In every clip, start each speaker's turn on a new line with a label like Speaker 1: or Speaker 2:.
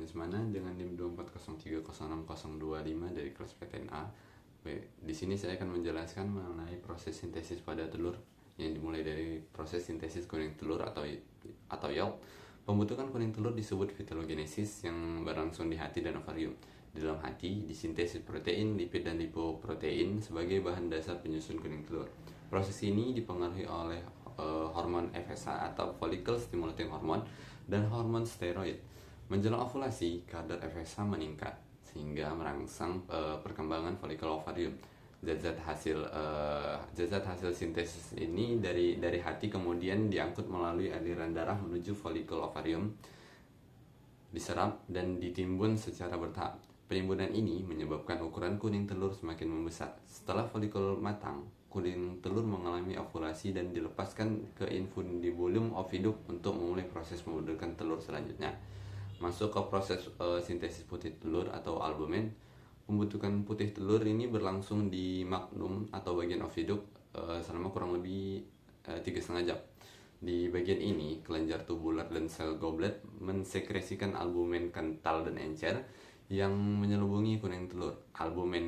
Speaker 1: Lesmana dengan NIM 240306025 dari kelas PTNA. Di sini saya akan menjelaskan mengenai proses sintesis pada telur yang dimulai dari proses sintesis kuning telur atau yolk. Pembentukan kuning telur disebut fitogenesis yang berlangsung di hati dan ovarium. Di dalam hati disintesis protein, lipid, dan lipoprotein sebagai bahan dasar penyusun kuning telur. Proses ini dipengaruhi oleh hormon FSH atau follicle stimulating hormone dan hormon steroid. Menjelang ovulasi, kadar FSH meningkat sehingga merangsang perkembangan folikel ovarium. Zat-zat hasil sintesis ini dari hati kemudian diangkut melalui aliran darah menuju folikel ovarium, diserap dan ditimbun secara bertahap. Penimbunan ini menyebabkan ukuran kuning telur semakin membesar. Setelah folikel matang, kuning telur mengalami ovulasi dan dilepaskan ke infundibulum oviduk untuk memulai proses membentukkan telur selanjutnya. Masuk ke proses sintesis putih telur atau albumen. Pembentukan putih telur ini berlangsung di magnum atau bagian oviduk selama kurang lebih 3,5 jam. Di bagian ini, kelenjar tubular dan sel goblet mensekresikan albumen kental dan encer yang menyelubungi kuning telur. Albumen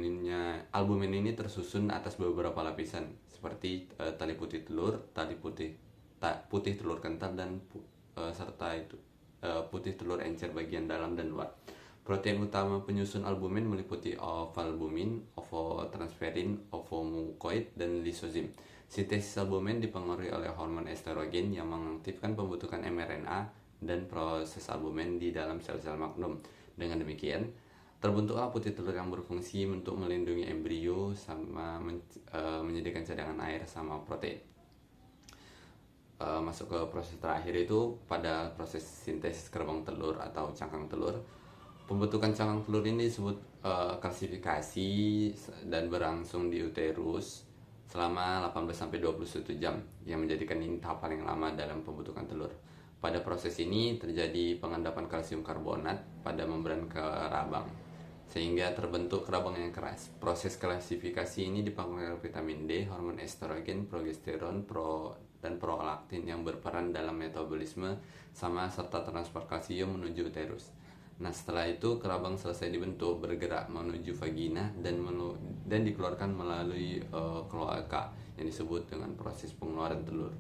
Speaker 1: ini tersusun atas beberapa lapisan seperti tali putih telur, putih telur kental, dan serta putih telur encer bagian dalam dan luar. Protein utama penyusun albumin meliputi ovalbumin, ovotransferin, ovomucoid, dan lisozim. Sintesis albumin dipengaruhi oleh hormon estrogen yang mengaktifkan pembentukan mRNA dan proses albumin di dalam sel-sel magnum. Dengan demikian, terbentuklah putih telur yang berfungsi untuk melindungi embrio sama menyediakan cadangan air sama protein. Masuk ke proses terakhir itu pada proses sintesis gerbang telur atau cangkang telur. Pembentukan cangkang telur ini disebut kalsifikasi dan berlangsung di uterus selama 18-21 jam yang menjadikan ini tahap paling lama dalam pembentukan telur. Pada proses ini terjadi pengendapan kalsium karbonat pada membran kerabang sehingga terbentuk kerabang yang keras. Proses klasifikasi ini dipengaruhi oleh vitamin D, hormon estrogen, progesteron, dan prolaktin yang berperan dalam metabolisme serta transport kalsium menuju uterus. Nah, setelah itu kerabang selesai dibentuk, bergerak menuju vagina dan dikeluarkan melalui kloaka yang disebut dengan proses pengeluaran telur.